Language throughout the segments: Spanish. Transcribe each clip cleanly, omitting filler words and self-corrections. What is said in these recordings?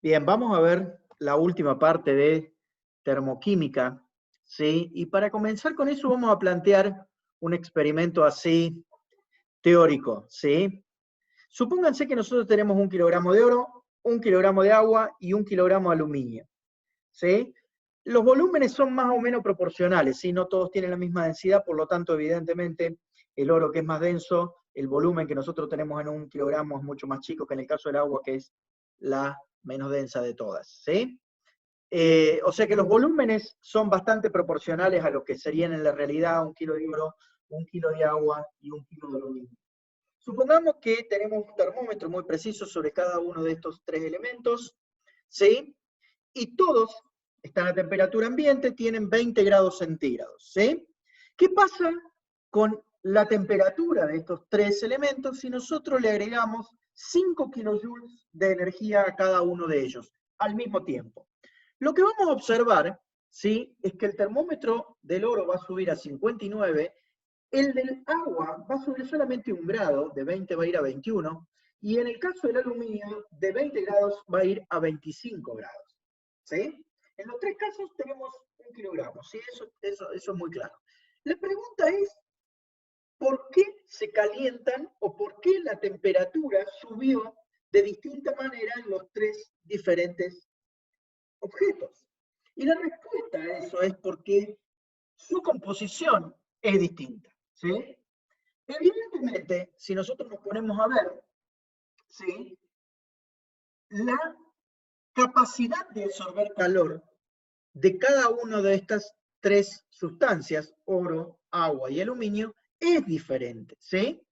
Bien, vamos a ver la última parte de termoquímica, ¿sí? Y para comenzar con eso vamos a plantear un experimento así teórico, ¿sí? Supónganse que nosotros tenemos 1 kilogramo de oro, 1 kilogramo de agua y 1 kilogramo de aluminio, ¿sí? Los volúmenes son más o menos proporcionales, ¿sí? No todos tienen la misma densidad, por lo tanto, evidentemente, el oro que es más denso, el volumen que nosotros tenemos en 1 kilogramo es mucho más chico que en el caso del agua, que es la menos densa de todas, ¿sí? O sea que los volúmenes son bastante proporcionales a lo que serían en la realidad 1 kilo de oro, 1 kilo de agua y 1 kilo de aluminio. Supongamos que tenemos un termómetro muy preciso sobre cada uno de estos tres elementos, ¿sí? Y todos están a temperatura ambiente, tienen 20 grados centígrados, ¿sí? ¿Qué pasa con la temperatura de estos tres elementos si nosotros le agregamos 5 kilojoules de energía a cada uno de ellos al mismo tiempo? Lo que vamos a observar, ¿sí? Es que el termómetro del oro va a subir a 59, el del agua va a subir solamente 1 grado, de 20 va a ir a 21, y en el caso del aluminio, de 20 grados va a ir a 25 grados. ¿Sí? En los tres casos tenemos 1 kilogramo, ¿sí? Eso es muy claro. La pregunta es, ¿por qué se calientan o por qué la temperatura subió de distinta manera en los tres diferentes objetos? Y la respuesta a eso es porque su composición es distinta, ¿sí? Evidentemente, si nosotros nos ponemos a ver, ¿sí? La capacidad de absorber calor de cada una de estas tres sustancias, oro, agua y aluminio, es diferente, ¿sí?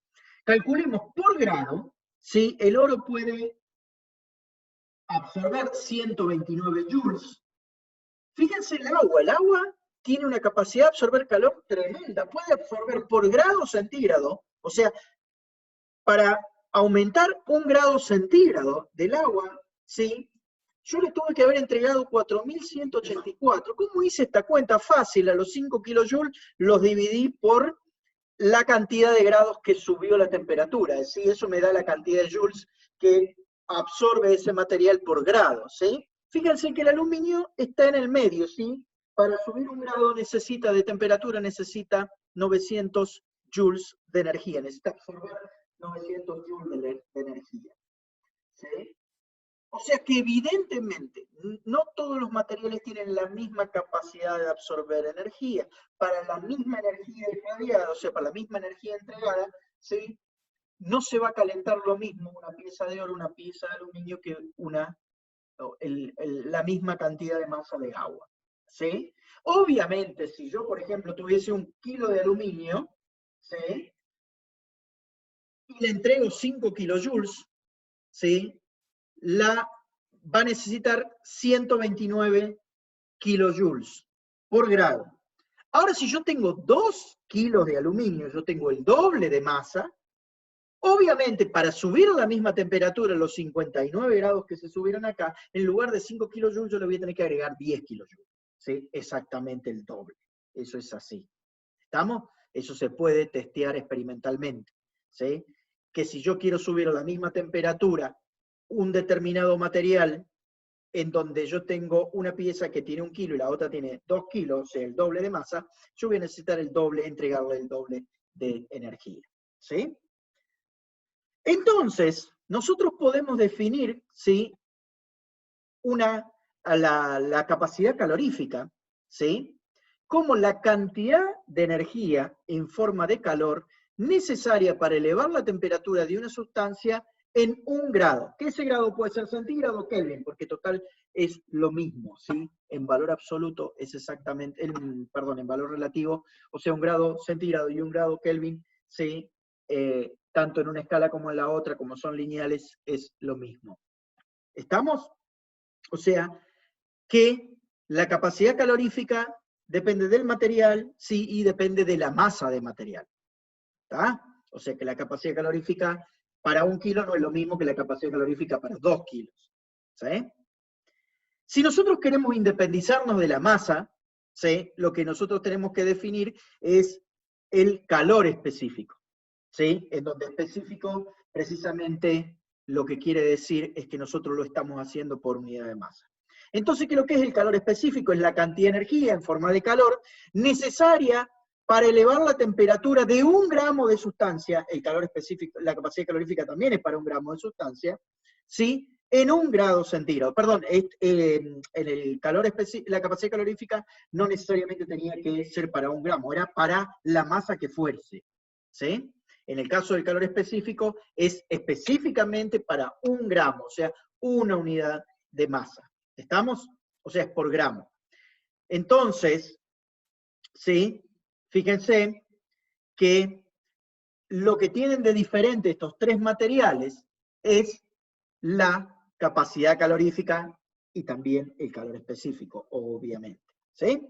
Calculemos por grado, ¿sí? El oro puede absorber 129 joules. Fíjense el agua tiene una capacidad de absorber calor tremenda, puede absorber por grado centígrado, o sea, para aumentar 1 grado centígrado del agua, ¿sí? Yo le tuve que haber entregado 4.184. ¿Cómo hice esta cuenta? Fácil, a los 5 kilojoules los dividí por la cantidad de grados que subió la temperatura, ¿sí? Eso me da la cantidad de joules que absorbe ese material por grado, ¿sí? Fíjense que el aluminio está en el medio, ¿sí? Para subir 1 grado necesita de temperatura, necesita 900 joules de energía, necesita absorber 900 joules de energía, ¿sí? O sea que evidentemente no todos los materiales tienen la misma capacidad de absorber energía. Para la misma energía irradiada, o sea, para la misma energía entregada, ¿sí? No se va a calentar lo mismo una pieza de oro, una pieza de aluminio que la misma cantidad de masa de agua, ¿sí? Obviamente, si yo, por ejemplo, tuviese 1 kilo de aluminio, ¿sí? Y le entrego 5 kilojoules, ¿sí? Va a necesitar 129 kilojoules por grado. Ahora, si yo tengo 2 kilos de aluminio, yo tengo el doble de masa, obviamente para subir a la misma temperatura, los 59 grados que se subieron acá, en lugar de 5 kilojoules yo le voy a tener que agregar 10 kilojoules. ¿Sí? Exactamente el doble. Eso es así. ¿Estamos? Eso se puede testear experimentalmente. ¿Sí? Que si yo quiero subir a la misma temperatura un determinado material en donde yo tengo una pieza que tiene 1 kilo y la otra tiene 2 kilos, o sea, el doble de masa, yo voy a necesitar el doble, entregarle el doble de energía. ¿Sí? Entonces, nosotros podemos definir, ¿sí? La capacidad calorífica, ¿sí? Como la cantidad de energía en forma de calor necesaria para elevar la temperatura de una sustancia en 1 grado. Que ese grado puede ser centígrado o Kelvin, porque total es lo mismo, ¿sí? En valor absoluto es exactamente, perdón, en valor relativo, o sea, 1 grado centígrado y 1 grado Kelvin, ¿sí? Tanto en una escala como en la otra, como son lineales, es lo mismo. ¿Estamos? O sea, que la capacidad calorífica depende del material, sí, y depende de la masa de material. ¿Está? O sea que la capacidad calorífica para 1 kilo no es lo mismo que la capacidad calorífica para 2 kilos. ¿Sí? Si nosotros queremos independizarnos de la masa, ¿sí? Lo que nosotros tenemos que definir es el calor específico, ¿sí? En donde específico precisamente lo que quiere decir es que nosotros lo estamos haciendo por unidad de masa. Entonces, ¿qué es lo que es el calor específico? Es la cantidad de energía en forma de calor necesaria para elevar la temperatura de 1 gramo de sustancia. El calor específico, la capacidad calorífica también es para 1 gramo de sustancia, ¿sí? En 1 grado centígrado. Perdón, en el calor específico, la capacidad calorífica no necesariamente tenía que ser para 1 gramo, era para la masa que fuese, ¿sí? En el caso del calor específico, es específicamente para 1 gramo, o sea, una unidad de masa. ¿Estamos? O sea, es por gramo. Entonces, ¿sí? Fíjense que lo que tienen de diferente estos 3 materiales es la capacidad calorífica y también el calor específico, obviamente. ¿Sí?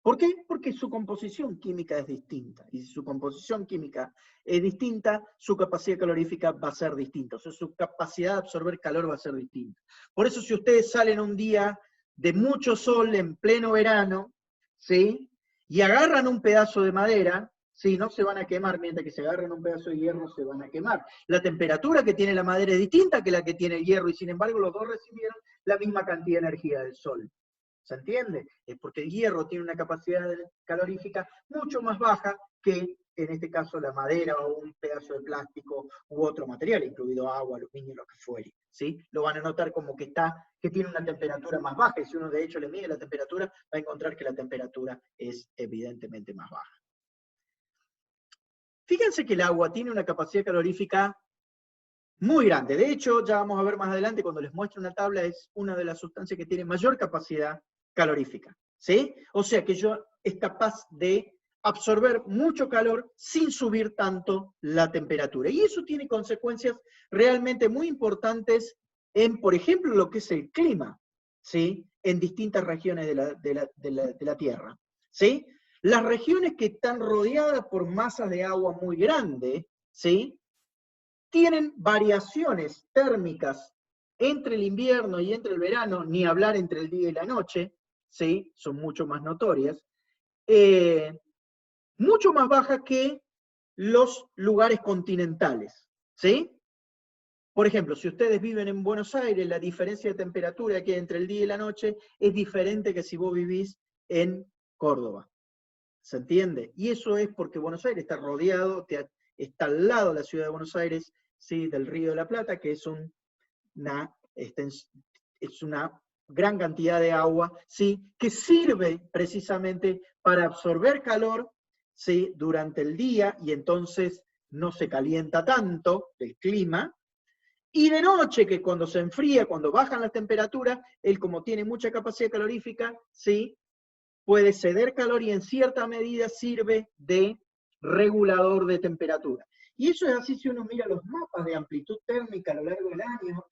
¿Por qué? Porque su composición química es distinta. Y si su composición química es distinta, su capacidad calorífica va a ser distinta. O sea, su capacidad de absorber calor va a ser distinta. Por eso, si ustedes salen un día de mucho sol en pleno verano, ¿sí? Y agarran un pedazo de madera, ¿sí? No se van a quemar, mientras que se agarran un pedazo de hierro se van a quemar. La temperatura que tiene la madera es distinta que la que tiene el hierro, y sin embargo los dos recibieron la misma cantidad de energía del sol. ¿Se entiende? Es porque el hierro tiene una capacidad calorífica mucho más baja que, en este caso, la madera o un pedazo de plástico u otro material, incluido agua, aluminio, lo que fuere. ¿Sí? Lo van a notar como que tiene una temperatura más baja, y si uno de hecho le mide la temperatura, va a encontrar que la temperatura es evidentemente más baja. Fíjense que el agua tiene una capacidad calorífica muy grande. De hecho, ya vamos a ver más adelante, cuando les muestre una tabla, es una de las sustancias que tiene mayor capacidad calorífica. ¿Sí? O sea que es capaz de absorber mucho calor sin subir tanto la temperatura. Y eso tiene consecuencias realmente muy importantes en, por ejemplo, lo que es el clima, ¿sí? En distintas regiones de la Tierra. ¿Sí? Las regiones que están rodeadas por masas de agua muy grandes, ¿sí? Tienen variaciones térmicas entre el invierno y entre el verano, ni hablar entre el día y la noche, ¿sí? Son mucho más notorias, mucho más bajas que los lugares continentales, ¿sí? Por ejemplo, si ustedes viven en Buenos Aires, la diferencia de temperatura que hay entre el día y la noche es diferente que si vos vivís en Córdoba. ¿Se entiende? Y eso es porque Buenos Aires está rodeado, está al lado de la ciudad de Buenos Aires, ¿sí? Del Río de la Plata, que es una gran cantidad de agua, ¿sí? Que sirve precisamente para absorber calor, ¿sí? Durante el día, y entonces no se calienta tanto el clima. Y de noche, que cuando se enfría, cuando bajan las temperaturas, él, como tiene mucha capacidad calorífica, ¿sí? Puede ceder calor y en cierta medida sirve de regulador de temperatura. Y eso es así si uno mira los mapas de amplitud térmica a lo largo del año.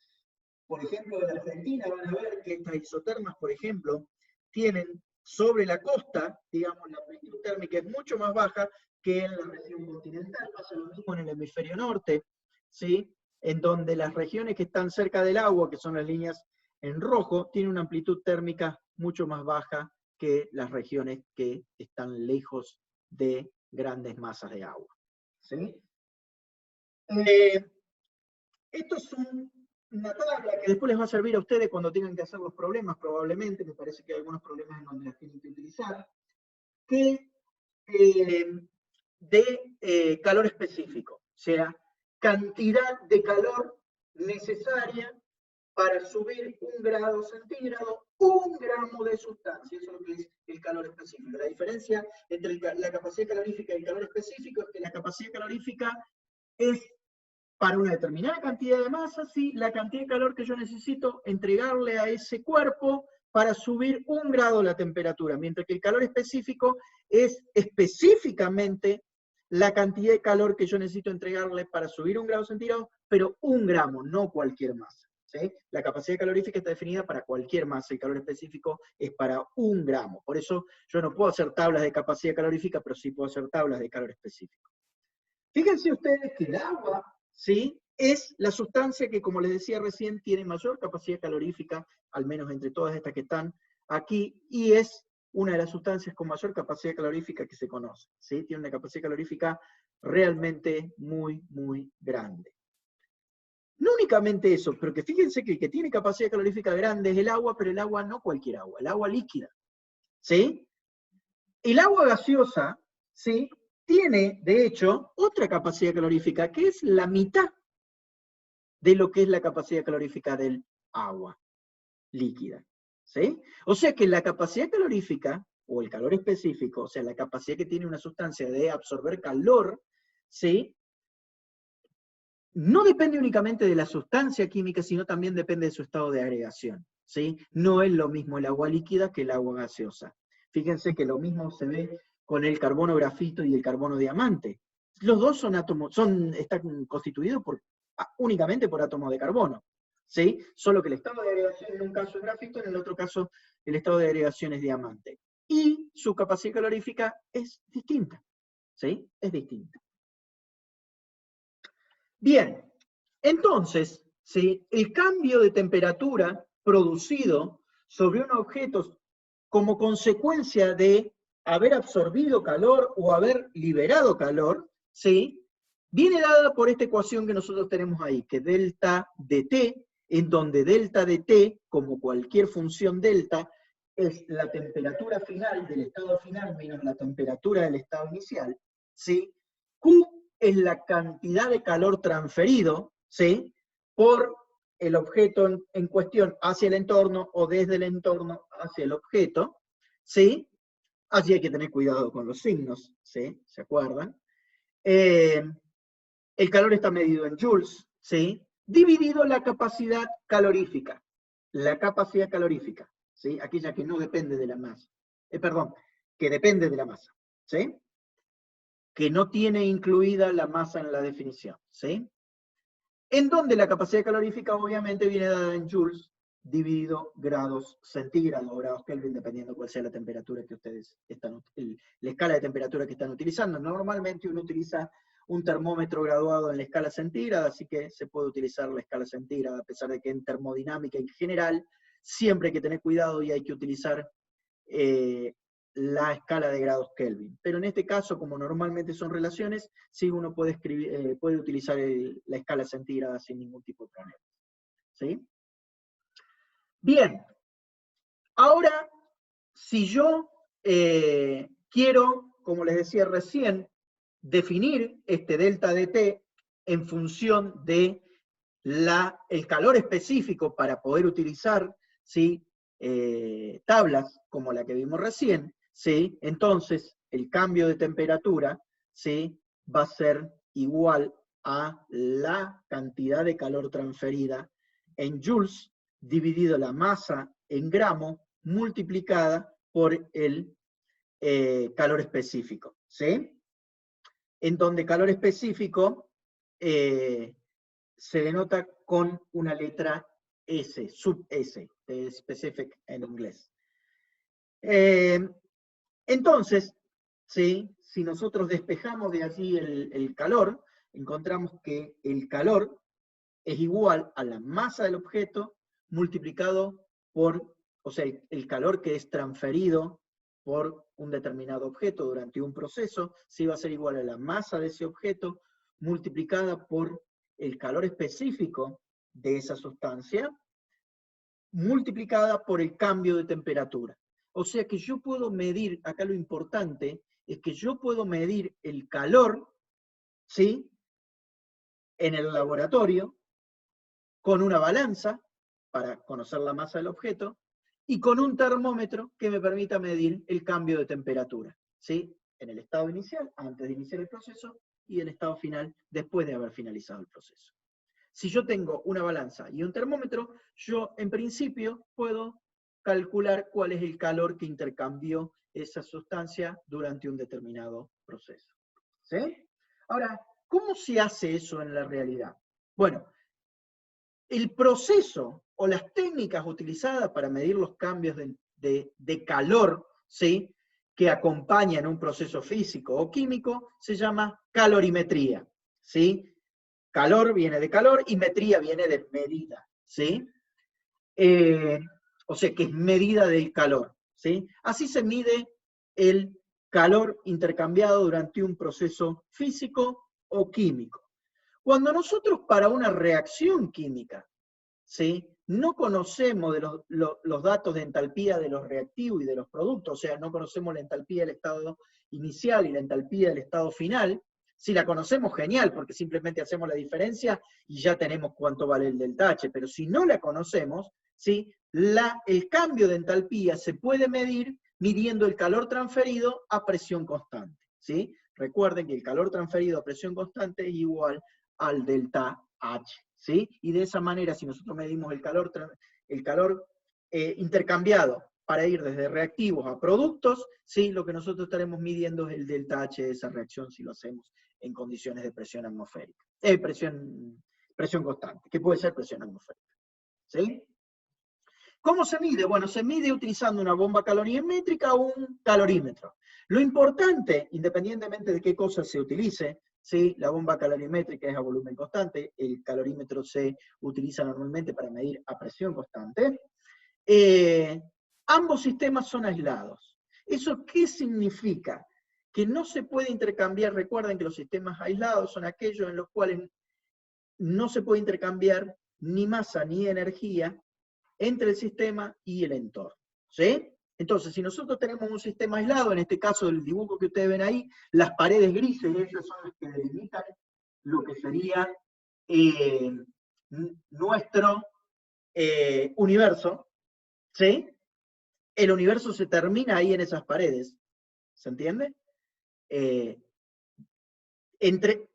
Por ejemplo, en la Argentina van a ver que estas isotermas, por ejemplo, tienen sobre la costa, digamos, la amplitud térmica es mucho más baja que en la región continental. Pasa lo mismo en el hemisferio norte, ¿sí? En donde las regiones que están cerca del agua, que son las líneas en rojo, tienen una amplitud térmica mucho más baja que las regiones que están lejos de grandes masas de agua. ¿Sí? Esto es una tabla que después les va a servir a ustedes cuando tengan que hacer los problemas, probablemente, me parece que hay algunos problemas en donde las tienen que utilizar, de calor específico, o sea, cantidad de calor necesaria para subir 1 grado centígrado, 1 gramo de sustancia. Eso es lo que es el calor específico. La diferencia entre la capacidad calorífica y el calor específico es que la capacidad calorífica es para una determinada cantidad de masa, sí, la cantidad de calor que yo necesito entregarle a ese cuerpo para subir 1 grado la temperatura, mientras que el calor específico es específicamente la cantidad de calor que yo necesito entregarle para subir 1 grado centígrado, pero 1 gramo, no cualquier masa. ¿Sí? La capacidad calorífica está definida para cualquier masa, el calor específico es para 1 gramo. Por eso yo no puedo hacer tablas de capacidad calorífica, pero sí puedo hacer tablas de calor específico. Fíjense ustedes que el agua, ¿sí? Es la sustancia que, como les decía recién, tiene mayor capacidad calorífica, al menos entre todas estas que están aquí, y es una de las sustancias con mayor capacidad calorífica que se conoce, ¿sí? Tiene una capacidad calorífica realmente muy, muy grande. No únicamente eso, pero que fíjense que el que tiene capacidad calorífica grande es el agua, pero el agua no cualquier agua, el agua líquida, ¿sí? El agua gaseosa, ¿sí? Tiene, de hecho, otra capacidad calorífica, que es la mitad de lo que es la capacidad calorífica del agua líquida, ¿sí? O sea que la capacidad calorífica, o el calor específico, o sea, la capacidad que tiene una sustancia de absorber calor, ¿sí? No depende únicamente de la sustancia química, sino también depende de su estado de agregación, ¿sí? No es lo mismo el agua líquida que el agua gaseosa. Fíjense que lo mismo se ve con el carbono grafito y el carbono diamante. Los dos son átomos, están constituidos únicamente por átomos de carbono, ¿sí? Solo que el estado de agregación en un caso es grafito, en el otro caso el estado de agregación es diamante. Y su capacidad calorífica es distinta, ¿sí? Es distinta. Bien, entonces, ¿sí? El cambio de temperatura producido sobre un objeto como consecuencia de haber absorbido calor o haber liberado calor, ¿sí? Viene dada por esta ecuación que nosotros tenemos ahí, que delta de T, en donde delta de T, como cualquier función delta, es la temperatura final del estado final menos la temperatura del estado inicial, ¿sí? Q es la cantidad de calor transferido, ¿sí? Por el objeto en cuestión hacia el entorno o desde el entorno hacia el objeto, ¿sí? Así hay que tener cuidado con los signos, ¿sí? ¿Se acuerdan? El calor está medido en joules, ¿sí? Dividido la capacidad calorífica. La capacidad calorífica, ¿sí? Aquella que no depende de la masa. Perdón, que depende de la masa, ¿sí? Que no tiene incluida la masa en la definición, ¿sí? En donde la capacidad calorífica obviamente viene dada en joules dividido grados centígrados o grados Kelvin, dependiendo cuál sea la temperatura que ustedes están, la escala de temperatura que están utilizando. Normalmente uno utiliza un termómetro graduado en la escala centígrada, así que se puede utilizar la escala centígrada, a pesar de que en termodinámica en general siempre hay que tener cuidado y hay que utilizar la escala de grados Kelvin. Pero en este caso, como normalmente son relaciones, sí uno puede, puede utilizar la escala centígrada sin ningún tipo de problema. ¿Sí? Bien. Ahora, si yo quiero, como les decía recién, definir este delta de T en función de el calor específico para poder utilizar, ¿sí? Tablas como la que vimos recién, ¿sí? Entonces el cambio de temperatura, ¿sí? Va a ser igual a la cantidad de calor transferida en joules dividido la masa en gramos multiplicada por el calor específico, ¿sí? En donde calor específico se denota con una letra S, sub S, de specific en inglés. Entonces, ¿sí? Si nosotros despejamos de allí el calor, encontramos que el calor es igual a la masa del objeto multiplicado por, o sea, el calor que es transferido por un determinado objeto durante un proceso, sí va a ser igual a la masa de ese objeto multiplicada por el calor específico de esa sustancia, multiplicada por el cambio de temperatura. O sea que yo puedo medir, acá lo importante es que yo puedo medir el calor, ¿sí? En el laboratorio, con una balanza, para conocer la masa del objeto, y con un termómetro que me permita medir el cambio de temperatura, ¿sí? En el estado inicial, antes de iniciar el proceso, y el estado final, después de haber finalizado el proceso. Si yo tengo una balanza y un termómetro, yo en principio puedo calcular cuál es el calor que intercambió esa sustancia durante un determinado proceso. ¿Sí? Ahora, ¿cómo se hace eso en la realidad? Bueno, el proceso o las técnicas utilizadas para medir los cambios de calor, ¿sí? Que acompañan un proceso físico o químico, se llama calorimetría, ¿sí? Calor viene de calor y metría viene de medida, ¿sí? O sea, que es medida del calor, ¿sí? Así se mide el calor intercambiado durante un proceso físico o químico. Cuando nosotros para una reacción química, ¿sí?, no conocemos de los datos de entalpía de los reactivos y de los productos, o sea, no conocemos la entalpía del estado inicial y la entalpía del estado final. Si la conocemos, genial, porque simplemente hacemos la diferencia y ya tenemos cuánto vale el delta H, pero si no la conocemos, ¿sí?, el cambio de entalpía se puede medir midiendo el calor transferido a presión constante, ¿sí? Recuerden que el calor transferido a presión constante es igual al delta H, ¿sí? Y de esa manera, si nosotros medimos el calor intercambiado para ir desde reactivos a productos, ¿sí?, lo que nosotros estaremos midiendo es el delta H de esa reacción si lo hacemos en condiciones de presión atmosférica. Presión constante, que puede ser presión atmosférica, ¿sí? ¿Cómo se mide? Bueno, se mide utilizando una bomba calorimétrica o un calorímetro. Lo importante, independientemente de qué cosa se utilice, ¿sí?, la bomba calorimétrica es a volumen constante, el calorímetro se utiliza normalmente para medir a presión constante. Ambos sistemas son aislados. ¿Eso qué significa? Que no se puede intercambiar. Recuerden que los sistemas aislados son aquellos en los cuales no se puede intercambiar ni masa ni energía entre el sistema y el entorno, ¿sí? Entonces, si nosotros tenemos un sistema aislado, en este caso del dibujo que ustedes ven ahí, las paredes grises, esas son las que delimitan lo que sería nuestro universo, ¿sí? El universo se termina ahí en esas paredes, ¿se entiende?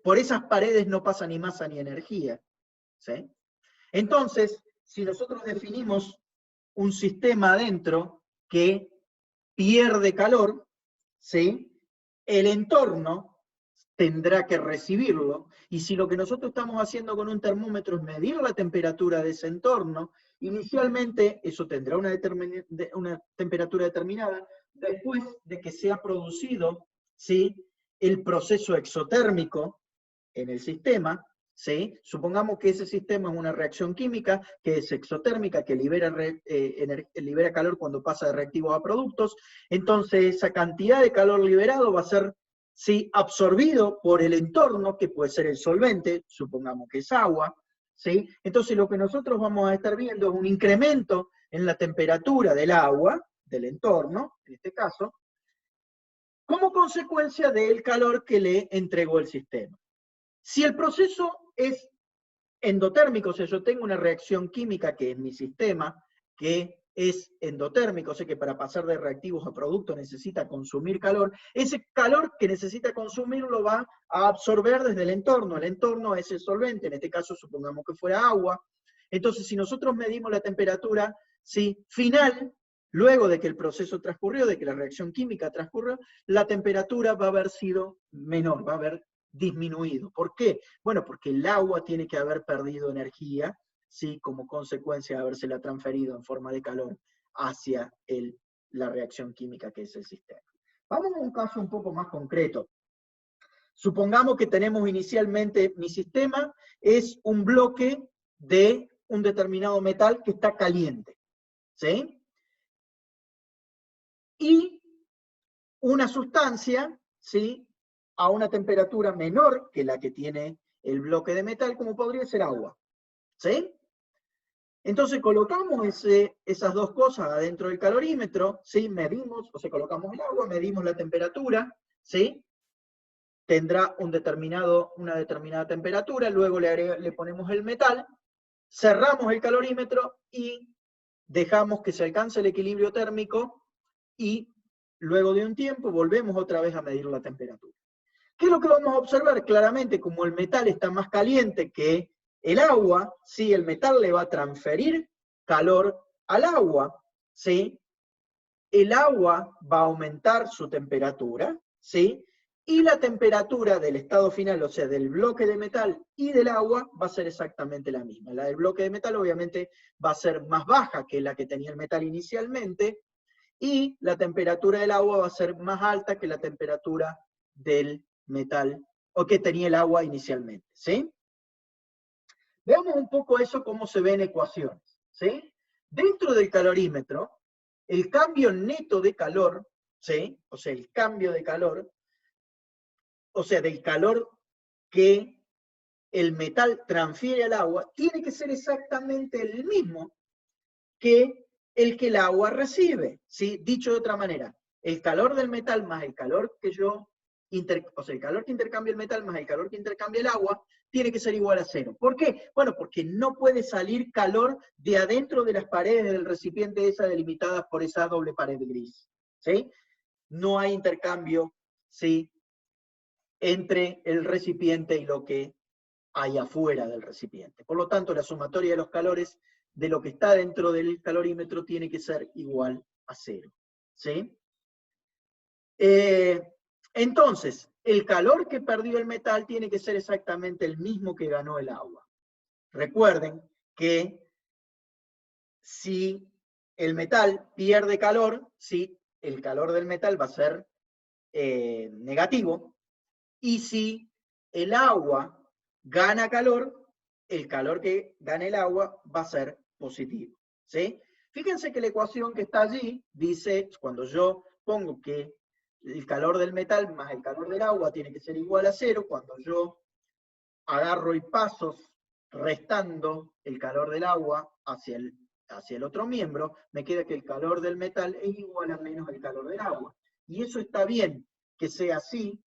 Por esas paredes no pasa ni masa ni energía, ¿sí? Entonces, si nosotros definimos un sistema adentro que pierde calor, ¿sí?, el entorno tendrá que recibirlo, y si lo que nosotros estamos haciendo con un termómetro es medir la temperatura de ese entorno, inicialmente eso tendrá una temperatura determinada, después de que se ha producido, ¿sí?, el proceso exotérmico en el sistema, ¿sí? Supongamos que ese sistema es una reacción química que es exotérmica, que libera calor cuando pasa de reactivos a productos. Entonces esa cantidad de calor liberado va a ser, ¿sí?, absorbido por el entorno, que puede ser el solvente, supongamos que es agua, ¿sí? Entonces lo que nosotros vamos a estar viendo es un incremento en la temperatura del agua, del entorno, en este caso, como consecuencia del calor que le entregó el sistema. Si el proceso es endotérmico, o sea, yo tengo una reacción química que es mi sistema, que es endotérmico, o sea que para pasar de reactivos a productos necesita consumir calor, ese calor que necesita consumir lo va a absorber desde el entorno es el solvente, en este caso supongamos que fuera agua. Entonces, si nosotros medimos la temperatura, ¿sí?, final, luego de que el proceso transcurrió, de que la reacción química transcurrió, la temperatura va a haber sido menor, va a haber disminuido. ¿Por qué? Bueno, porque el agua tiene que haber perdido energía, ¿sí?, como consecuencia de habérsela transferido en forma de calor hacia la reacción química que es el sistema. Vamos a un caso un poco más concreto. Supongamos que tenemos inicialmente, mi sistema es un bloque de un determinado metal que está caliente, ¿sí? Y una sustancia, ¿sí?, a una temperatura menor que la que tiene el bloque de metal, como podría ser agua, ¿sí? Entonces colocamos esas dos cosas adentro del calorímetro, ¿sí? Medimos, o sea, colocamos el agua, medimos la temperatura, ¿sí? Tendrá una determinada temperatura, luego le ponemos el metal, cerramos el calorímetro y dejamos que se alcance el equilibrio térmico y luego de un tiempo volvemos otra vez a medir la temperatura. ¿Qué es lo que vamos a observar? Claramente, como el metal está más caliente que el agua, ¿sí?, el metal le va a transferir calor al agua, ¿sí? El agua va a aumentar su temperatura, ¿sí?, y la temperatura del estado final, o sea, del bloque de metal y del agua, va a ser exactamente la misma. La del bloque de metal obviamente va a ser más baja que la que tenía el metal inicialmente, y la temperatura del agua va a ser más alta que la temperatura del metal, o que tenía el agua inicialmente, ¿sí? Veamos un poco eso, cómo se ve en ecuaciones, ¿sí? Dentro del calorímetro, el cambio neto de calor, ¿sí?, o sea, el cambio de calor, o sea, del calor que el metal transfiere al agua tiene que ser exactamente el mismo que el que el agua recibe, ¿sí? Dicho de otra manera, el calor del metal más el calor que el calor que intercambia el metal más el calor que intercambia el agua, tiene que ser igual a cero. ¿Por qué? Bueno, porque no puede salir calor de adentro de las paredes del recipiente esas delimitadas por esa doble pared gris, ¿sí? No hay intercambio, ¿sí?, entre el recipiente y lo que hay afuera del recipiente. Por lo tanto, la sumatoria de los calores de lo que está dentro del calorímetro tiene que ser igual a cero, ¿sí? Entonces, el calor que perdió el metal tiene que ser exactamente el mismo que ganó el agua. Recuerden que si el metal pierde calor, ¿sí?, el calor del metal va a ser negativo, y si el agua gana calor, el calor que gana el agua va a ser positivo, ¿sí? Fíjense que la ecuación que está allí dice, cuando yo pongo que el calor del metal más el calor del agua tiene que ser igual a cero, cuando yo agarro y paso restando el calor del agua hacia el otro miembro, me queda que el calor del metal es igual a menos el calor del agua. Y eso está bien que sea así.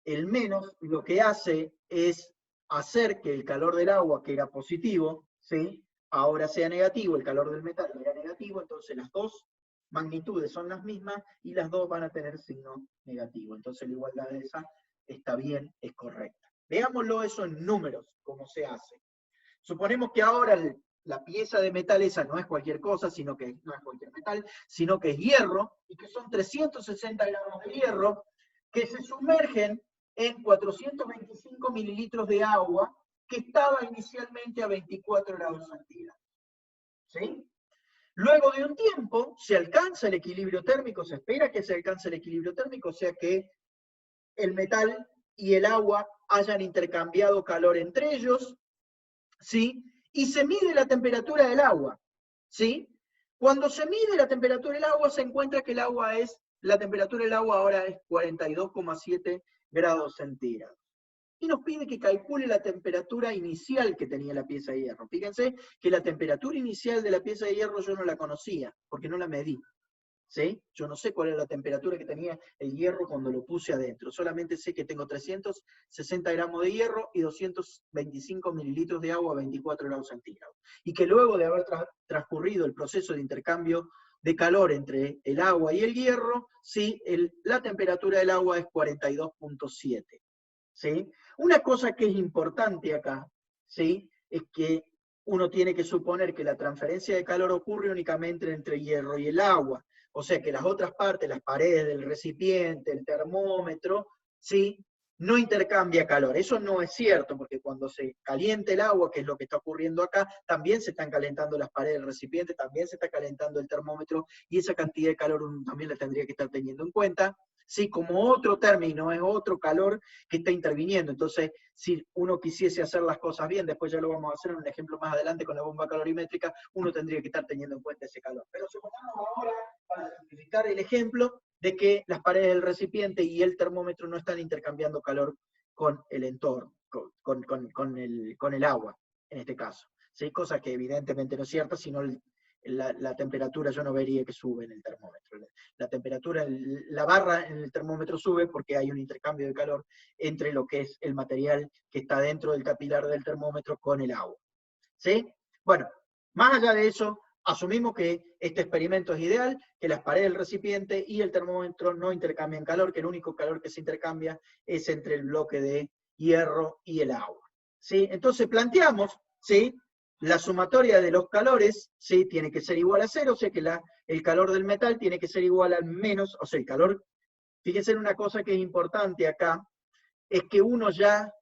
El menos lo que hace es hacer que el calor del agua, que era positivo, ¿sí?, ahora sea negativo, el calor del metal era negativo, entonces las dos magnitudes son las mismas y las dos van a tener signo negativo. Entonces la igualdad de esa está bien, es correcta. Veámoslo eso en números, cómo se hace. Suponemos que ahora la pieza de metal esa no es cualquier cosa, sino que no es cualquier metal, sino que es hierro, y que son 360 gramos de hierro, que se sumergen en 425 mililitros de agua, que estaba inicialmente a 24 grados centígrados. ¿Sí? Luego de un tiempo, se alcanza el equilibrio térmico, se espera que se alcance el equilibrio térmico, o sea que el metal y el agua hayan intercambiado calor entre ellos, ¿sí? Y se mide la temperatura del agua, ¿sí? Cuando se mide la temperatura del agua, se encuentra que la temperatura del agua ahora es 42,7 grados centígrados. Y nos pide que calcule la temperatura inicial que tenía la pieza de hierro. Fíjense que la temperatura inicial de la pieza de hierro yo no la conocía, porque no la medí, ¿sí? Yo no sé cuál era la temperatura que tenía el hierro cuando lo puse adentro. Solamente sé que tengo 360 gramos de hierro y 225 mililitros de agua a 24 grados centígrados. Y que luego de haber transcurrido el proceso de intercambio de calor entre el agua y el hierro, ¿sí?, la temperatura del agua es 42,7. ¿Sí? Una cosa que es importante acá, ¿sí?, es que uno tiene que suponer que la transferencia de calor ocurre únicamente entre hierro y el agua. O sea que las otras partes, las paredes del recipiente, el termómetro, ¿sí?, no intercambia calor. Eso no es cierto, porque cuando se calienta el agua, que es lo que está ocurriendo acá, también se están calentando las paredes del recipiente, también se está calentando el termómetro, y esa cantidad de calor uno también la tendría que estar teniendo en cuenta, ¿sí?, como otro término, es otro calor que está interviniendo. Entonces, si uno quisiese hacer las cosas bien, después ya lo vamos a hacer en un ejemplo más adelante con la bomba calorimétrica, uno tendría que estar teniendo en cuenta ese calor. Pero supongamos ahora, para simplificar el ejemplo, de que las paredes del recipiente y el termómetro no están intercambiando calor con el entorno, con el agua, en este caso. ¿Sí? Cosa que evidentemente no es cierta, sino la temperatura yo no vería que sube en el termómetro. La temperatura, la barra en el termómetro sube porque hay un intercambio de calor entre lo que es el material que está dentro del capilar del termómetro con el agua. ¿Sí? Bueno, más allá de eso, asumimos que este experimento es ideal, que las paredes del recipiente y el termómetro no intercambian calor, que el único calor que se intercambia es entre el bloque de hierro y el agua. ¿Sí? Entonces planteamos, ¿sí?, la sumatoria de los calores, ¿sí?, tiene que ser igual a cero, o sea que el calor del metal tiene que ser igual al menos, o sea, el calor, fíjense en una cosa que es importante acá, es que uno ya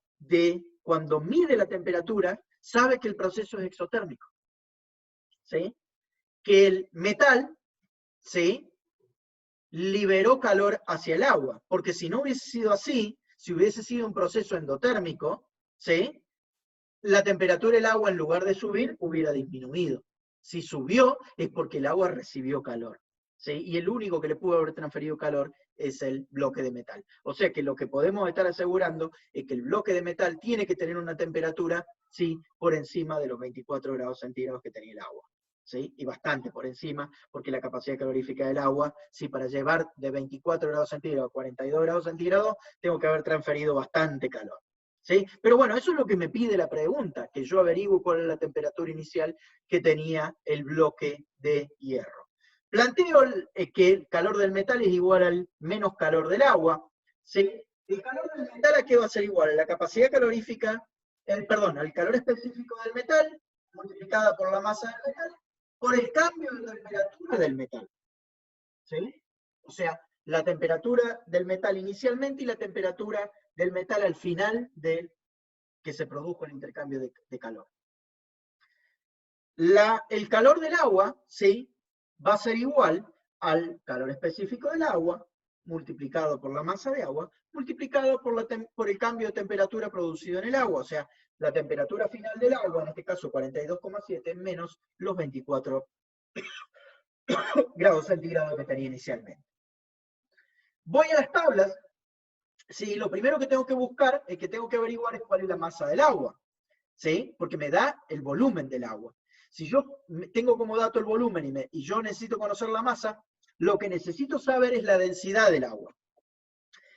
cuando mide la temperatura, sabe que el proceso es exotérmico, ¿sí? Que el metal, ¿sí?, liberó calor hacia el agua, porque si no hubiese sido así, si hubiese sido un proceso endotérmico, ¿sí?, la temperatura del agua en lugar de subir hubiera disminuido. Si subió es porque el agua recibió calor. ¿sí? Y el único que le pudo haber transferido calor es el bloque de metal. O sea que lo que podemos estar asegurando es que el bloque de metal tiene que tener una temperatura, ¿sí?, por encima de los 24 grados centígrados que tenía el agua. ¿Sí? Y bastante por encima, porque la capacidad calorífica del agua, si para llevar de 24 grados centígrados a 42 grados centígrados, tengo que haber transferido bastante calor. ¿Sí? Pero bueno, eso es lo que me pide la pregunta, que yo averiguo cuál es la temperatura inicial que tenía el bloque de hierro. Planteo que el calor del metal es igual al menos calor del agua. ¿Sí? El calor del metal, ¿a qué va a ser igual? A la capacidad calorífica, al calor específico del metal, multiplicada por la masa del metal, por el cambio de temperatura del metal. ¿Sí? O sea, la temperatura del metal inicialmente y la temperatura del metal al final de que se produjo el intercambio de calor. El calor del agua, ¿sí?, va a ser igual al calor específico del agua, multiplicado por la masa de agua, multiplicado por el cambio de temperatura producido en el agua. O sea, la temperatura final del agua, en este caso 42,7, menos los 24 grados centígrados que tenía inicialmente. Voy a las tablas. Sí, lo primero que tengo que buscar, que tengo que averiguar es cuál es la masa del agua. ¿Sí? Porque me da el volumen del agua. Si yo tengo como dato el volumen y yo necesito conocer la masa, lo que necesito saber es la densidad del agua.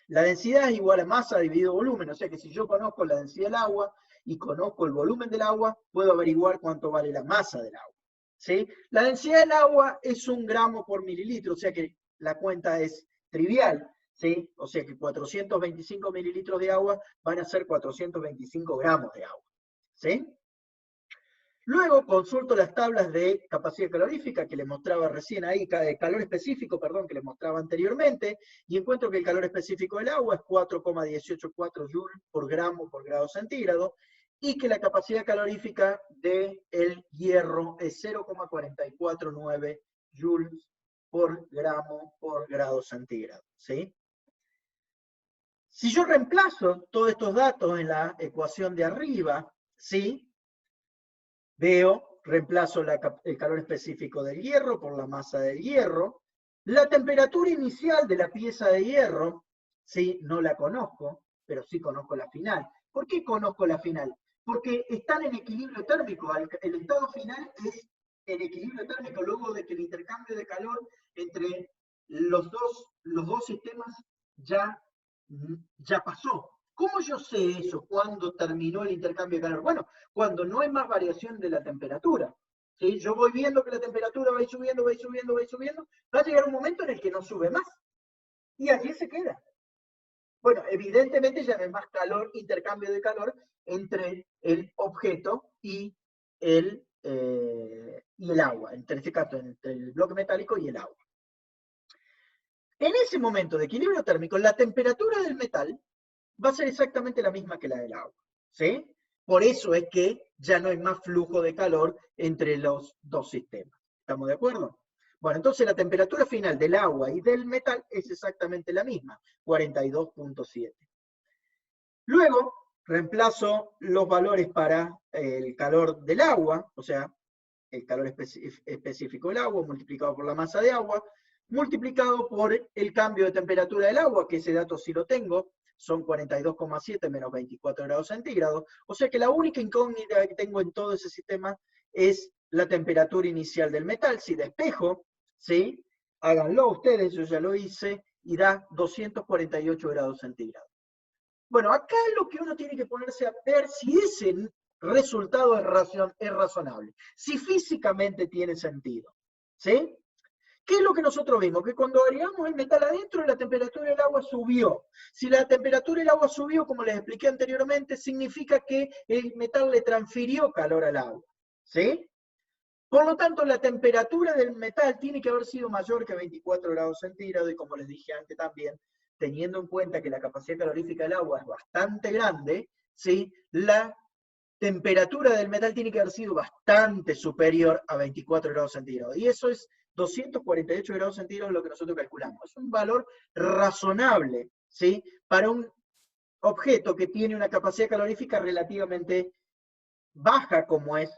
La densidad es igual a masa dividido volumen, o sea que si yo conozco la densidad del agua y conozco el volumen del agua, puedo averiguar cuánto vale la masa del agua. ¿Sí? La densidad del agua es 1 gramo por mililitro, o sea que la cuenta es trivial. ¿Sí? O sea que 425 mililitros de agua van a ser 425 gramos de agua. ¿Sí? Luego consulto las tablas de capacidad calorífica que les mostraba recién ahí, calor específico, perdón, que les mostraba anteriormente, y encuentro que el calor específico del agua es 4,184 joules por gramo por grado centígrado, y que la capacidad calorífica del hierro es 0,449 joules por gramo por grado centígrado. ¿Sí? Si yo reemplazo todos estos datos en la ecuación de arriba, ¿sí?, reemplazo el calor específico del hierro por la masa del hierro. La temperatura inicial de la pieza de hierro, sí, no la conozco, pero sí conozco la final. ¿Por qué conozco la final? Porque están en equilibrio térmico. El estado final es en equilibrio térmico, luego de que el intercambio de calor entre los dos sistemas ya pasó. ¿Cómo yo sé eso? ¿Cuándo terminó el intercambio de calor? Bueno, cuando no hay más variación de la temperatura. ¿Sí? Yo voy viendo que la temperatura va a ir subiendo, va a ir subiendo, va a ir subiendo. Va a llegar un momento en el que no sube más. Y allí se queda. Bueno, evidentemente ya no hay más calor, intercambio de calor entre el objeto y el agua. En este caso, entre el bloque metálico y el agua. En ese momento de equilibrio térmico, la temperatura del metal va a ser exactamente la misma que la del agua. ¿Sí? Por eso es que ya no hay más flujo de calor entre los dos sistemas. ¿Estamos de acuerdo? Bueno, entonces la temperatura final del agua y del metal es exactamente la misma, 42,7. Luego, reemplazo los valores para el calor del agua, o sea, el calor específico del agua multiplicado por la masa de agua, multiplicado por el cambio de temperatura del agua, que ese dato sí lo tengo, son 42,7 menos 24 grados centígrados. O sea que la única incógnita que tengo en todo ese sistema es la temperatura inicial del metal. Si despejo, ¿sí?, háganlo ustedes, yo ya lo hice, y da 248 grados centígrados. Bueno, acá lo que uno tiene que ponerse a ver si ese resultado es razonable, si físicamente tiene sentido. ¿Sí? ¿Qué es lo que nosotros vimos? Que cuando agregamos el metal adentro, la temperatura del agua subió. Si la temperatura del agua subió, como les expliqué anteriormente, significa que el metal le transfirió calor al agua. ¿Sí? Por lo tanto, la temperatura del metal tiene que haber sido mayor que 24 grados centígrados, y como les dije antes también, teniendo en cuenta que la capacidad calorífica del agua es bastante grande, ¿sí?, la temperatura del metal tiene que haber sido bastante superior a 24 grados centígrados. Y eso es 248 grados centígrados lo que nosotros calculamos. Es un valor razonable, ¿sí?, para un objeto que tiene una capacidad calorífica relativamente baja como es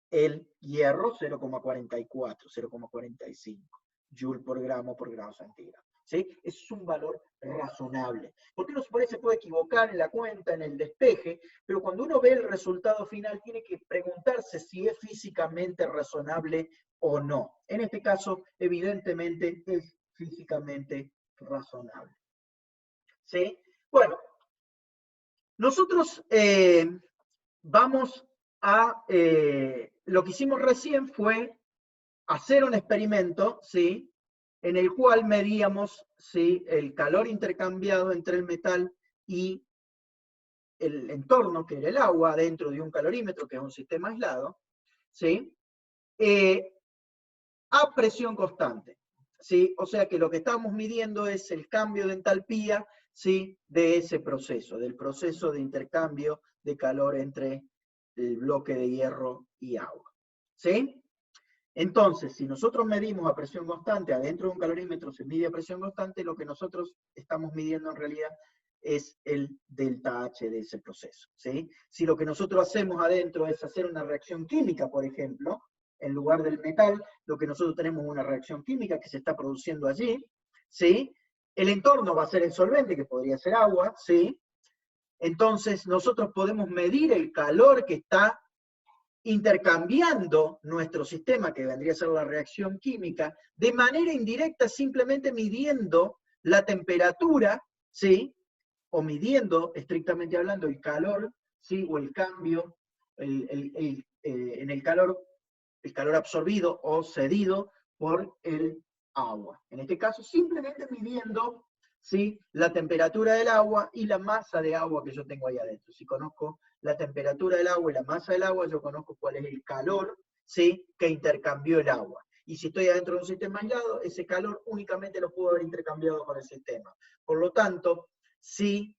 el hierro, 0,44, 0,45. joule por grado centígrado. ¿Sí? Es un valor razonable. Porque uno se puede equivocar en la cuenta, en el despeje, pero cuando uno ve el resultado final tiene que preguntarse si es físicamente razonable o no. En este caso, evidentemente, es físicamente razonable. ¿Sí? Bueno, nosotros vamos a, lo que hicimos recién fue hacer un experimento, ¿sí? En el cual medíamos, ¿sí?, el calor intercambiado entre el metal y el entorno, que era el agua, dentro de un calorímetro, que es un sistema aislado, ¿sí? A presión constante, ¿sí? O sea que lo que estamos midiendo es el cambio de entalpía, ¿sí?, de ese proceso, del proceso de intercambio de calor entre el bloque de hierro y agua, ¿sí? Entonces, si nosotros medimos a presión constante, adentro de un calorímetro se mide a presión constante, lo que nosotros estamos midiendo en realidad es el delta H de ese proceso, ¿sí? Si lo que nosotros hacemos adentro es hacer una reacción química, por ejemplo, en lugar del metal, lo que nosotros tenemos es una reacción química que se está produciendo allí, ¿sí? El entorno va a ser el solvente, que podría ser agua, ¿sí? Entonces, nosotros podemos medir el calor que está intercambiando nuestro sistema, que vendría a ser la reacción química, de manera indirecta, simplemente midiendo la temperatura, ¿sí? O midiendo, estrictamente hablando, el calor, ¿sí? O el cambio en el calor absorbido o cedido por el agua. En este caso, simplemente midiendo, ¿sí?, la temperatura del agua y la masa de agua que yo tengo ahí adentro. Si conozco la temperatura del agua y la masa del agua, yo conozco cuál es el calor, ¿sí?, que intercambió el agua. Y si estoy adentro de un sistema aislado, ese calor únicamente lo puedo haber intercambiado con el sistema. Por lo tanto, si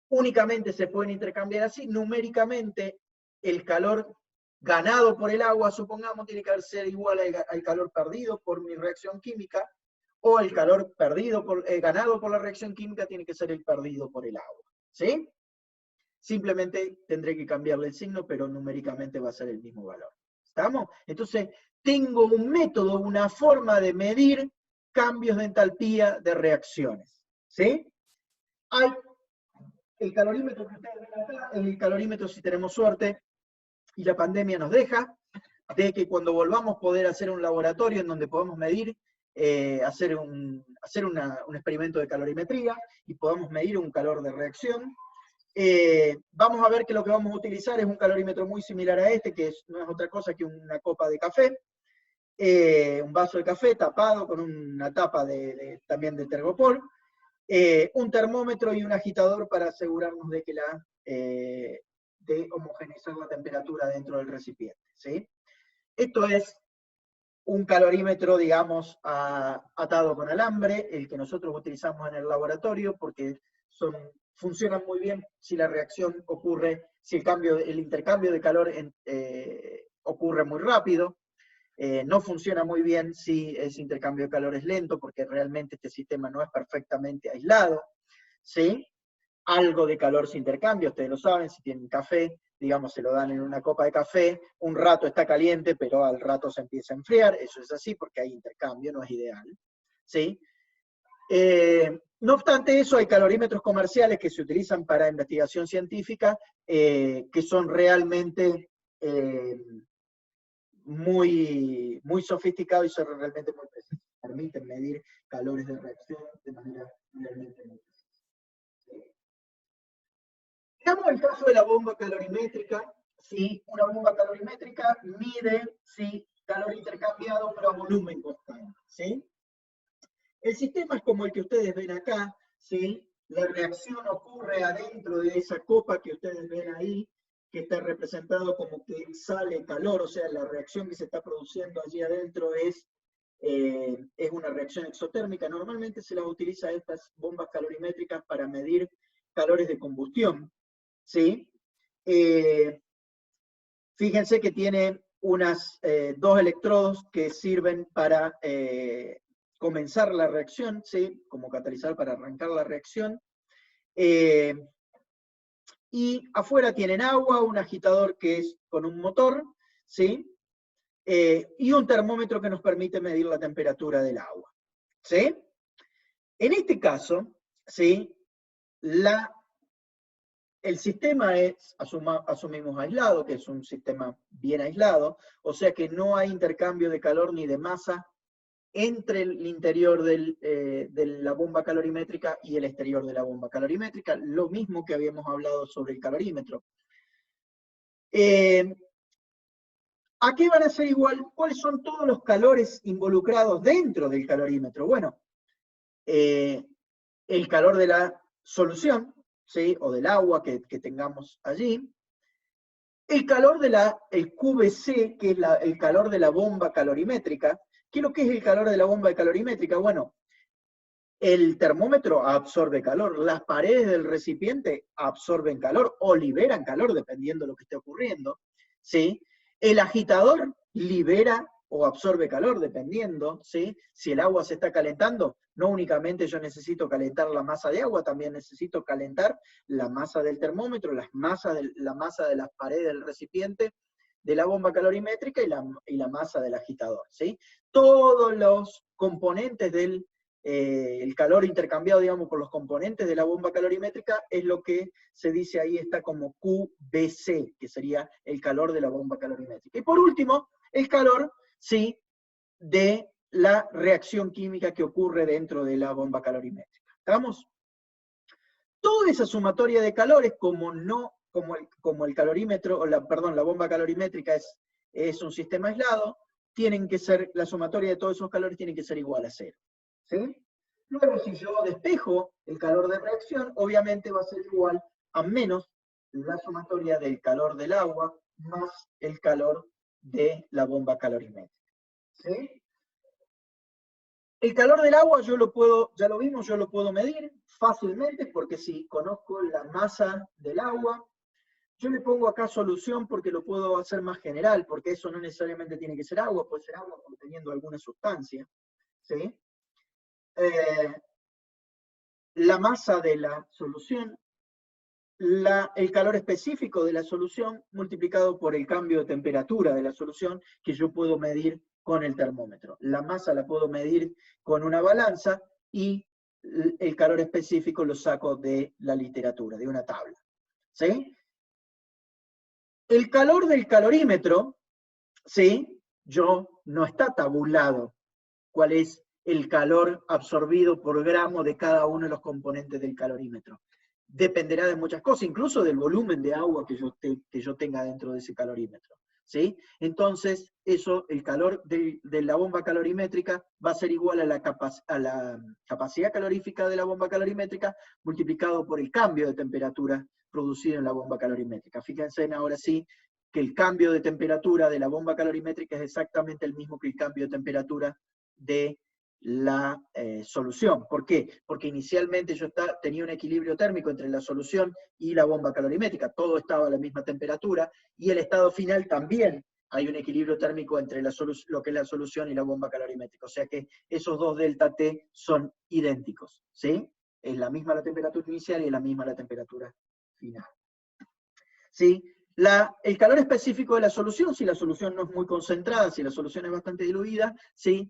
únicamente se pueden intercambiar así, numéricamente el calor ganado por el agua, supongamos, tiene que ser igual al calor perdido por mi reacción química, o el calor perdido ganado por la reacción química tiene que ser el perdido por el agua. ¿Sí? Simplemente tendré que cambiarle el signo, pero numéricamente va a ser el mismo valor. ¿Estamos? Entonces, tengo un método, una forma de medir cambios de entalpía de reacciones. ¿Sí? Hay el calorímetro que ustedes ven acá, el calorímetro, si tenemos suerte y la pandemia nos deja, de que cuando volvamos poder hacer un laboratorio en donde podamos medir, hacer un experimento de calorimetría y podamos medir un calor de reacción. Vamos a ver que lo que vamos a utilizar es un calorímetro muy similar a este, que no es otra cosa que una copa de café, un vaso de café tapado con una tapa también de Tergopol, un termómetro y un agitador para asegurarnos de que de homogeneizar la temperatura dentro del recipiente, ¿sí? Esto es un calorímetro, digamos, atado con alambre, el que nosotros utilizamos en el laboratorio, porque funcionan muy bien si la reacción ocurre, si el intercambio de calor ocurre muy rápido. No funciona muy bien si ese intercambio de calor es lento, porque realmente este sistema no es perfectamente aislado, ¿sí? Algo de calor se intercambia, ustedes lo saben, si tienen café, digamos, se lo dan en una copa de café, un rato está caliente, pero al rato se empieza a enfriar, eso es así porque hay intercambio, no es ideal, ¿sí? No obstante eso, hay calorímetros comerciales que se utilizan para investigación científica, que son realmente muy sofisticados y son realmente muy precisos. Permiten medir calores de reacción de manera realmente muy precisa. Veamos el caso de la bomba calorimétrica. ¿Sí? Una bomba calorimétrica mide, ¿sí?, calor intercambiado pero a volumen constante. ¿Sí? El sistema es como el que ustedes ven acá. ¿Sí? La reacción ocurre adentro de esa copa que ustedes ven ahí, que está representado como que sale calor, o sea, la reacción que se está produciendo allí adentro es una reacción exotérmica. Normalmente se las utiliza estas bombas calorimétricas para medir calores de combustión. ¿Sí? Fíjense que tiene dos electrodos que sirven para comenzar la reacción, ¿sí?, como catalizador para arrancar la reacción. Y afuera tienen agua, un agitador que es con un motor, ¿sí? y un termómetro que nos permite medir la temperatura del agua. ¿Sí? En este caso, ¿sí? El sistema es, asumimos aislado, que es un sistema bien aislado, o sea que no hay intercambio de calor ni de masa entre el interior de la bomba calorimétrica y el exterior de la bomba calorimétrica, lo mismo que habíamos hablado sobre el calorímetro. ¿A qué van a ser igual? ¿Cuáles son todos los calores involucrados dentro del calorímetro? Bueno, el calor de la solución, ¿sí? O del agua que tengamos allí, el calor el QVC, que es el calor de la bomba calorimétrica. ¿Qué es lo que es el calor de la bomba calorimétrica? Bueno, el termómetro absorbe calor, las paredes del recipiente absorben calor o liberan calor, dependiendo de lo que esté ocurriendo, ¿sí? El agitador libera o absorbe calor, dependiendo, ¿sí? Si el agua se está calentando, no únicamente yo necesito calentar la masa de agua, también necesito calentar la masa del termómetro, la masa de las paredes del recipiente, de la bomba calorimétrica y la masa del agitador, ¿sí? Todos los componentes del el calor intercambiado, digamos, por los componentes de la bomba calorimétrica es lo que se dice ahí, está como QVC, que sería el calor de la bomba calorimétrica. Y por último, el calor, sí, de la reacción química que ocurre dentro de la bomba calorimétrica. ¿Estamos? Toda esa sumatoria de calores, como el calorímetro, perdón, la bomba calorimétrica es un sistema aislado, tienen que ser, la sumatoria de todos esos calores tiene que ser igual a 0. ¿Sí? Luego, si yo despejo el calor de reacción, obviamente va a ser igual a menos la sumatoria del calor del agua más el calor de la bomba calorimétrica. ¿Sí? El calor del agua ya lo vimos, yo lo puedo medir fácilmente porque si conozco la masa del agua, yo le pongo acá solución porque lo puedo hacer más general, porque eso no necesariamente tiene que ser agua, puede ser agua conteniendo alguna sustancia. ¿Sí? La masa de la solución, el calor específico de la solución multiplicado por el cambio de temperatura de la solución que yo puedo medir con el termómetro. La masa la puedo medir con una balanza y el calor específico lo saco de la literatura, de una tabla. ¿Sí? El calor del calorímetro, ¿sí? No está tabulado cuál es el calor absorbido por gramo de cada uno de los componentes del calorímetro. Dependerá de muchas cosas, incluso del volumen de agua que yo tenga dentro de ese calorímetro. ¿Sí? Entonces, el calor de la bomba calorimétrica va a ser igual a la capacidad calorífica de la bomba calorimétrica multiplicado por el cambio de temperatura producido en la bomba calorimétrica. Fíjense ahora sí que el cambio de temperatura de la bomba calorimétrica es exactamente el mismo que el cambio de temperatura de la solución. ¿Por qué? Porque inicialmente yo tenía un equilibrio térmico entre la solución y la bomba calorimétrica, todo estaba a la misma temperatura, y el estado final también hay un equilibrio térmico entre lo que es la solución y la bomba calorimétrica, o sea que esos dos delta T son idénticos, ¿sí? Es la misma la temperatura inicial y es la misma la temperatura final. ¿Sí? El calor específico de la solución, si la solución no es muy concentrada, si la solución es bastante diluida, ¿sí?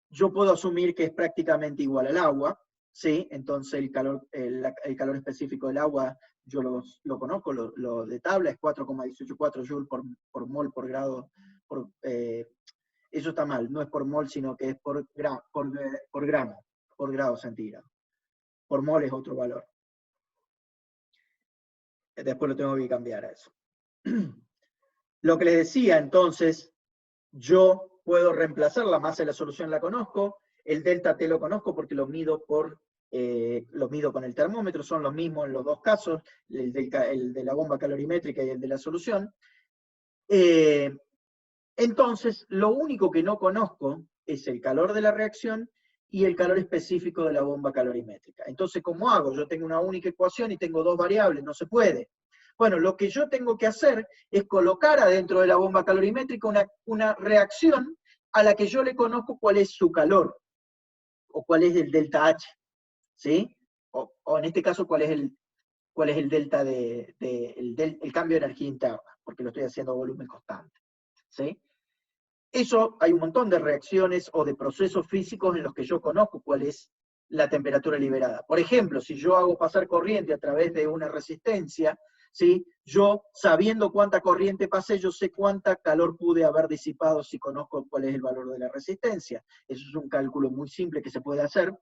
Yo puedo asumir que es prácticamente igual al agua, ¿sí? Entonces el calor específico del agua yo lo conozco, lo de tabla es 4,184 joules por mol por grado, eso está mal, no es por mol, sino que es por gramo, por grado centígrado. Por mol es otro valor. Después lo tengo que cambiar a eso. Lo que les decía, entonces, yo puedo reemplazar la masa de la solución, la conozco, el delta T lo conozco porque lo mido con el termómetro, son los mismos en los dos casos, el de la bomba calorimétrica y el de la solución. Entonces, lo único que no conozco es el calor de la reacción y el calor específico de la bomba calorimétrica. Entonces, ¿cómo hago? Yo tengo una única ecuación y tengo dos variables, no se puede. Bueno, lo que yo tengo que hacer es colocar adentro de la bomba calorimétrica una reacción a la que yo le conozco cuál es su calor, o cuál es el delta H, ¿sí? O en este caso, cuál es el delta el cambio de energía interna, porque lo estoy haciendo a volumen constante, ¿sí? Eso hay un montón de reacciones o de procesos físicos en los que yo conozco cuál es la temperatura liberada. Por ejemplo, si yo hago pasar corriente a través de una resistencia, ¿sí? Yo, sabiendo cuánta corriente pasé, yo sé cuánta calor pude haber disipado si conozco cuál es el valor de la resistencia. Eso es un cálculo muy simple que se puede hacer.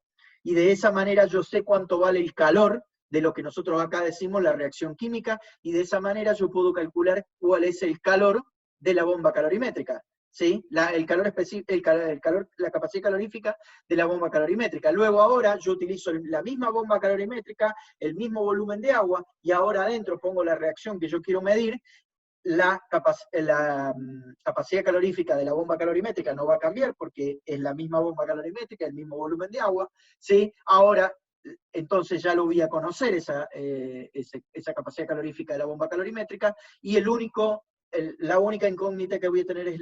Y de esa manera yo sé cuánto vale el calor de lo que nosotros acá decimos la reacción química, y de esa manera yo puedo calcular cuál es el calor de la bomba calorimétrica. ¿Sí? La capacidad calorífica de la bomba calorimétrica. Luego ahora yo utilizo la misma bomba calorimétrica, el mismo volumen de agua, y ahora adentro pongo la reacción que yo quiero medir. La capacidad calorífica de la bomba calorimétrica no va a cambiar porque es la misma bomba calorimétrica, el mismo volumen de agua, ¿sí? Ahora, entonces ya lo voy a conocer, esa capacidad calorífica de la bomba calorimétrica, y la única incógnita que voy a tener es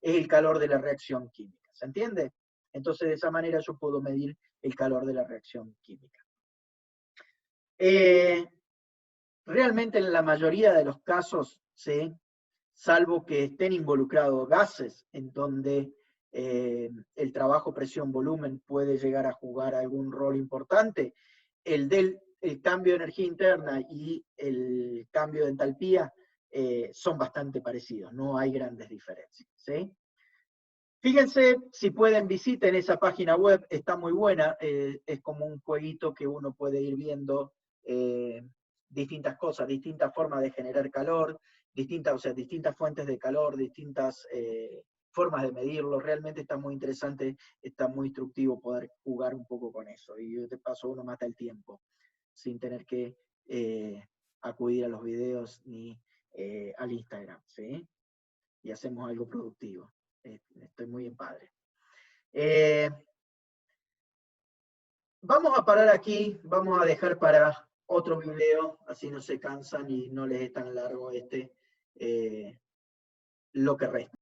el calor de la reacción química. ¿Se entiende? Entonces de esa manera yo puedo medir el calor de la reacción química. Realmente en la mayoría de los casos, ¿sí? Salvo que estén involucrados gases, en donde el trabajo presión-volumen puede llegar a jugar algún rol importante, el cambio de energía interna y el cambio de entalpía son bastante parecidos, no hay grandes diferencias. ¿Sí? Fíjense, si pueden, visiten esa página web, está muy buena, es como un jueguito que uno puede ir viendo distintas cosas, distintas formas de generar calor, distintas fuentes de calor, distintas formas de medirlo. Realmente está muy interesante, está muy instructivo poder jugar un poco con eso. Y de paso uno mata el tiempo, sin tener que acudir a los videos ni al Instagram, ¿sí? Y hacemos algo productivo. Estoy muy en padre. Vamos a parar aquí, vamos a dejar para otro video, así no se cansan y no les es tan largo lo que resta.